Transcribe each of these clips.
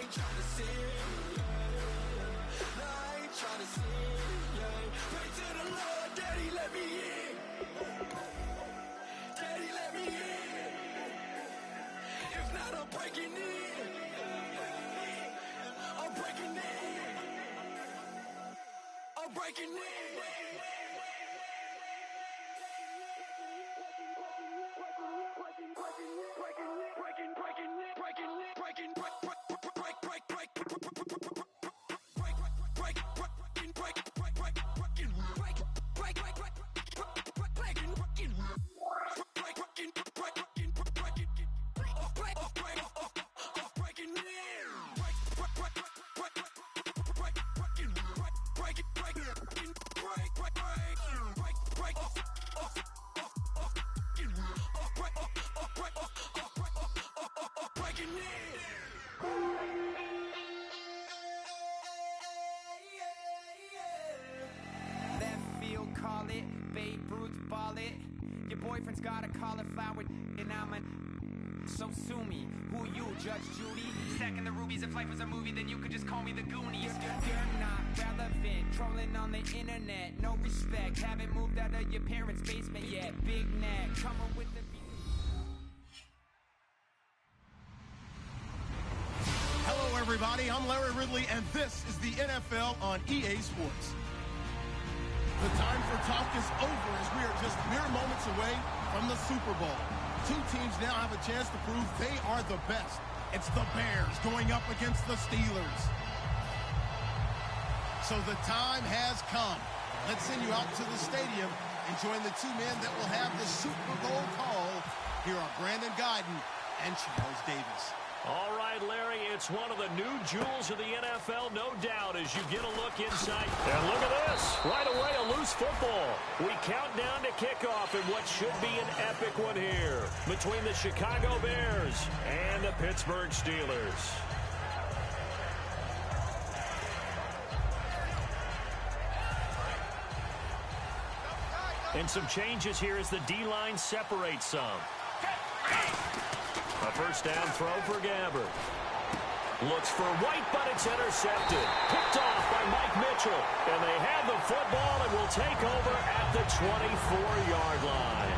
ain't tryna sin, no, I ain't tryna sin, pray to the Lord, Daddy, let me in. Daddy, let me in. If not, I'm breaking in. I'm breaking in. I'm breaking in. Call it, Babe Ruth ball it. Your boyfriend's got a cauliflower and I'm a... So sue me, who you, Judge Judy? Stacking the rubies, if life was a movie, then you could just call me the Goonies. You're not relevant, trolling on the internet. No respect, haven't moved out of your parents' basement yet. Big neck, coming with the... Hello everybody, I'm Larry Ridley and this is the NFL on EA Sports. The time for talk is over as we are just mere moments away from the Super Bowl. Two teams now have a chance to prove they are the best. It's the Bears going up against the Steelers. So the time has come. Let's send you out to the stadium and join the two men that will have the Super Bowl call. Here are Brandon Guyton and Charles Davis. All right, Larry, it's one of the new jewels of the NFL, no doubt, as you get a look inside. And look at this. Right away, a loose football. We count down to kickoff in what should be an epic one here between the Chicago Bears and the Pittsburgh Steelers. And some changes here as the D-line separates some. A first down throw for Gabbert. Looks for White, but it's intercepted. Picked off by Mike Mitchell. And they have the football and will take over at the 24-yard line.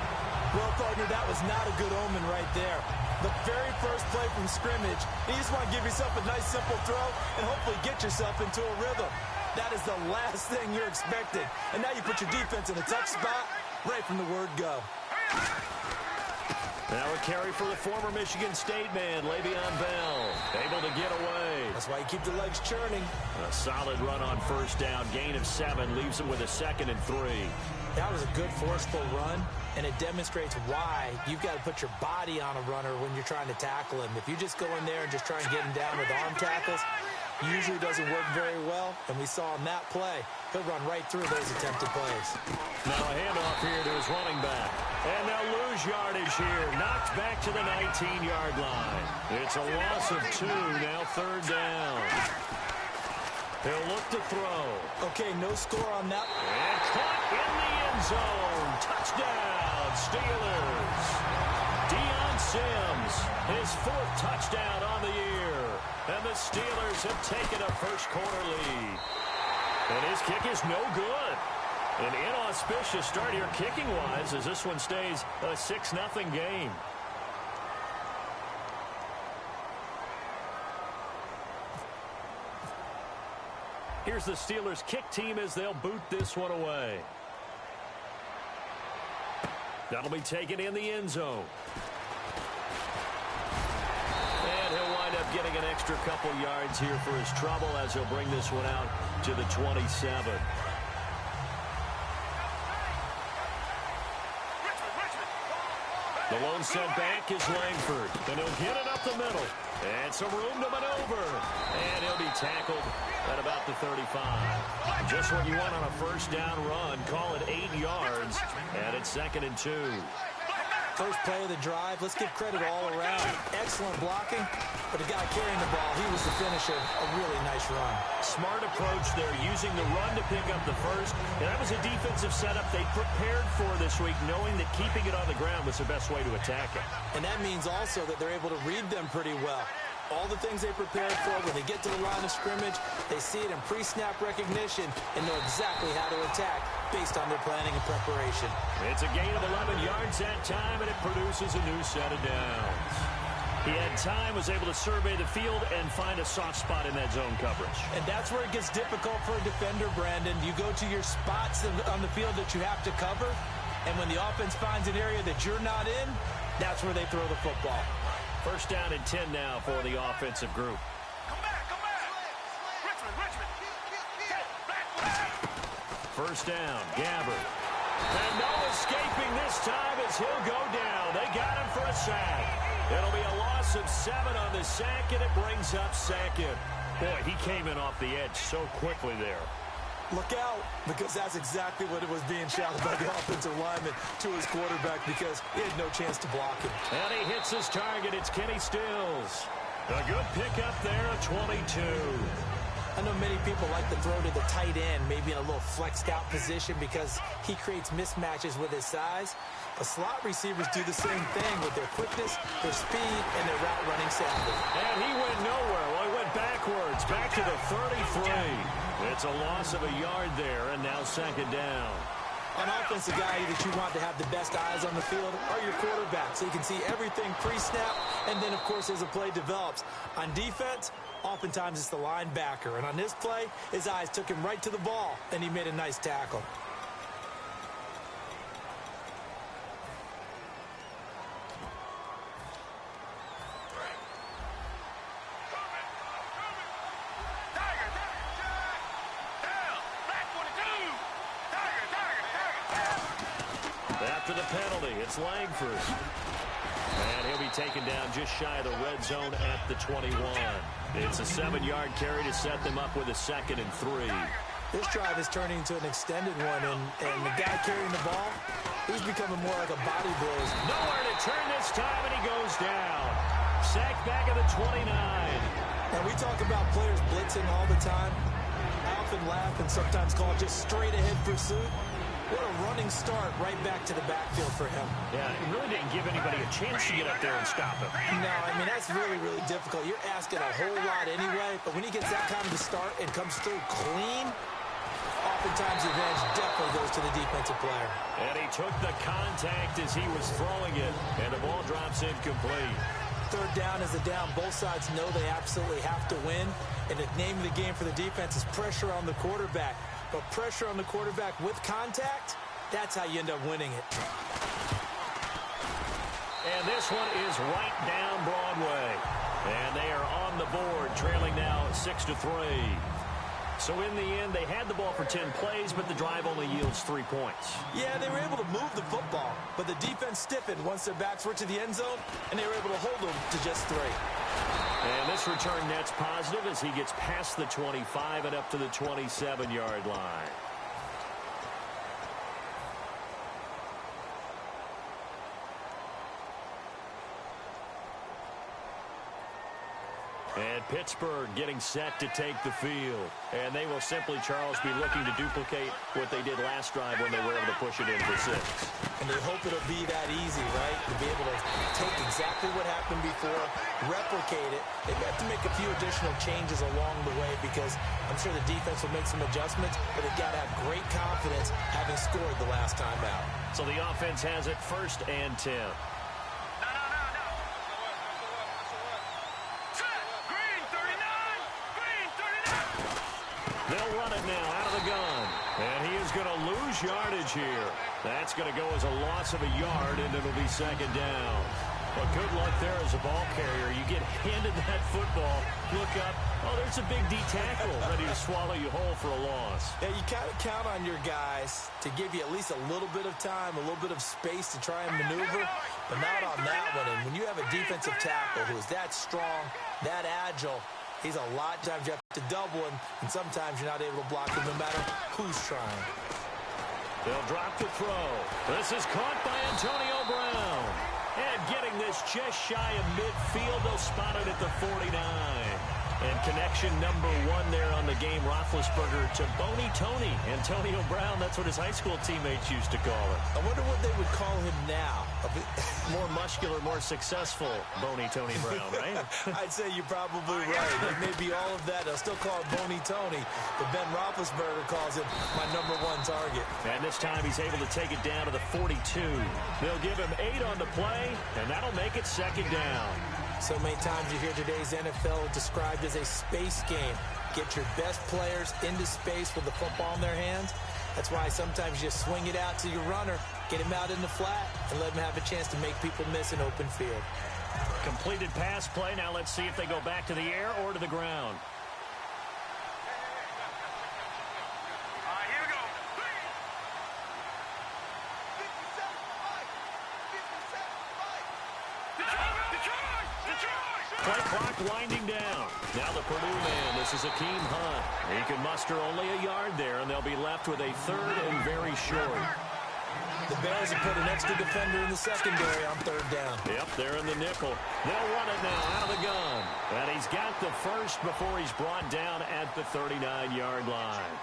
Well, partner, that was not a good omen right there. The very first play from scrimmage, you just want to give yourself a nice, simple throw and hopefully get yourself into a rhythm. That is the last thing you're expecting. And now you put your defense in a tough spot right from the word go. Now a carry for the former Michigan State man, Le'Veon Bell, able to get away. That's why you keep the legs churning. A solid run on first down, gain of 7, leaves him with a 2nd and 3. That was a good forceful run, and it demonstrates why you've got to put your body on a runner when you're trying to tackle him. If you just go in there and just try and get him down with arm tackles, usually doesn't work very well, and we saw on that play, he'll run right through those attempted plays. Now a handoff here to his running back. And they'll lose yardage here. Knocked back to the 19-yard line. It's a loss of 2, now 3rd down. He'll look to throw. Okay, no score on that. And caught in the end zone. Touchdown, Steelers. Deion Sims, his 4th touchdown on the year. And the Steelers have taken a first-quarter lead. And his kick is no good. An inauspicious start here kicking-wise as this one stays a 6-0 game. Here's the Steelers kick team as they'll boot this one away. That'll be taken in the end zone. And he'll wind up getting an extra couple yards here for his trouble as he'll bring this one out to the 27. The lone sent back is Langford, and he'll get it up the middle. And some room to maneuver. And he'll be tackled at about the 35. Just what you want on a first down run. Call it 8 yards, and it's 2nd and 2. First play of the drive, let's give credit all around. Excellent blocking, but the guy carrying the ball, he was the finisher. A really nice run. Smart approach there, using the run to pick up the first. And that was a defensive setup they prepared for this week, knowing that keeping it on the ground was the best way to attack it. And that means also that they're able to read them pretty well. All the things they prepared for, when they get to the line of scrimmage, they see it in pre-snap recognition and know exactly how to attack based on their planning and preparation. It's a gain of 11 yards that time, and it produces a new set of downs. He had time, was able to survey the field and find a soft spot in that zone coverage. And that's where it gets difficult for a defender, Brandon. You go to your spots on the field that you have to cover, and when the offense finds an area that you're not in, that's where they throw the football. First down and 10 now for the offensive group. Come back. Richmond. First down, Gabbard. And no escaping this time as he'll go down. They got him for a sack. It'll be a loss of 7 on the sack, and it brings up second. Boy, he came in off the edge so quickly there. Look out, because that's exactly what it was being shouted by the offensive lineman to his quarterback, because he had no chance to block him. And he hits his target. It's Kenny Stills. A good pickup there, a 22. I know many people like to throw to the tight end, maybe in a little flexed out position because he creates mismatches with his size. But slot receivers do the same thing with their quickness, their speed, and their route running savvy. And he went nowhere. Well, he went backwards, back to the 33. It's a loss of a yard there, and now second down. On offense, the guy that you want to have the best eyes on the field are your quarterbacks, so you can see everything pre-snap, and then, of course, as the play develops. On defense, oftentimes it's the linebacker, and on this play, his eyes took him right to the ball, and he made a nice tackle. After the penalty, it's Langford. And he'll be taken down just shy of the red zone at the 21. It's a 7-yard carry to set them up with a 2nd and 3. This drive is turning into an extended one, and the guy carrying the ball, he's becoming more like a body blow. Nowhere to turn this time, and he goes down. Sacked back at the 29. And we talk about players blitzing all the time. I often laugh and sometimes call it just straight-ahead pursuit. What a running start right back to the backfield for him. Yeah, he really didn't give anybody a chance to get up there and stop him. No, I mean, that's really, really difficult. You're asking a whole lot anyway, but when he gets that kind of a start and comes through clean, oftentimes the advantage definitely goes to the defensive player. And he took the contact as he was throwing it, and the ball drops incomplete. Third down is a down. Both sides know they absolutely have to win, and the name of the game for the defense is pressure on the quarterback. But pressure on the quarterback with contact, that's how you end up winning it. And this one is right down Broadway. And they are on the board, trailing now 6-3. So in the end, they had the ball for 10 plays, but the drive only yields 3 points. Yeah, they were able to move the football, but the defense stiffened once their backs were to the end zone, and they were able to hold them to just 3. And this return net's positive as he gets past the 25 and up to the 27-yard line. And Pittsburgh getting set to take the field. And they will simply, Charles, be looking to duplicate what they did last drive when they were able to push it in for 6. And they hope it'll be that easy, right? To be able to take exactly what happened before, replicate it. They've got to make a few additional changes along the way because I'm sure the defense will make some adjustments, but they've got to have great confidence having scored the last time out. So the offense has it 1st and 10. They'll run it now out of the gun. And he is going to lose yardage here. That's going to go as a loss of a yard, and it'll be 2nd down. Well, good luck there as a ball carrier. You get handed that football, look up, oh, there's a big D tackle ready to swallow you whole for a loss. Yeah, you kind of count on your guys to give you at least a little bit of time, a little bit of space to try and maneuver, but not on that one. And when you have a defensive tackle who is that strong, that agile, he's a lot of times you have to double him, and sometimes you're not able to block him no matter who's trying. They'll drop the throw. This is caught by Antonio Brown. And getting this just shy of midfield, they'll spot it at the 49. And connection number 1 there on the game, Roethlisberger to Boney Tony. Antonio Brown, that's what his high school teammates used to call him. I wonder what they would call him now. More muscular, more successful Boney Tony Brown, right? I'd say you're probably right. It may be all of that. They'll still call it Boney Tony, but Ben Roethlisberger calls him my #1 target. And this time he's able to take it down to the 42. They'll give him 8 on the play, and that'll make it 2nd down. So many times you hear today's NFL described as a space game. Get your best players into space with the football in their hands. That's why sometimes you swing it out to your runner, get him out in the flat, and let him have a chance to make people miss an open field. Completed pass play. Now let's see if they go back to the air or to the ground. Here we go. Play clock winding down. Now the Purdue man, this is Akeem Hunt. He can muster only a yard there, and they'll be left with a 3rd and very short. The Bears have put an extra defender in the secondary on 3rd down. Yep, they're in the nickel. They'll run it now out of the gun. And he's got the first before he's brought down at the 39-yard line.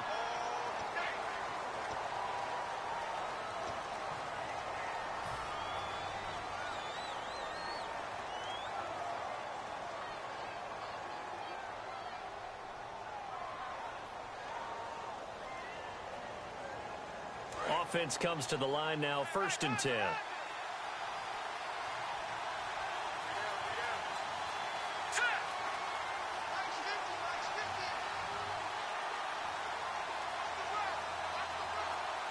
Offense comes to the line now, 1st and 10.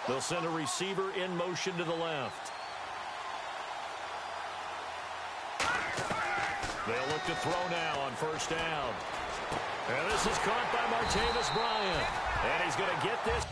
They'll send a receiver in motion to the left. They'll look to throw now on 1st down. And this is caught by Martavis Bryant. And he's going to get this.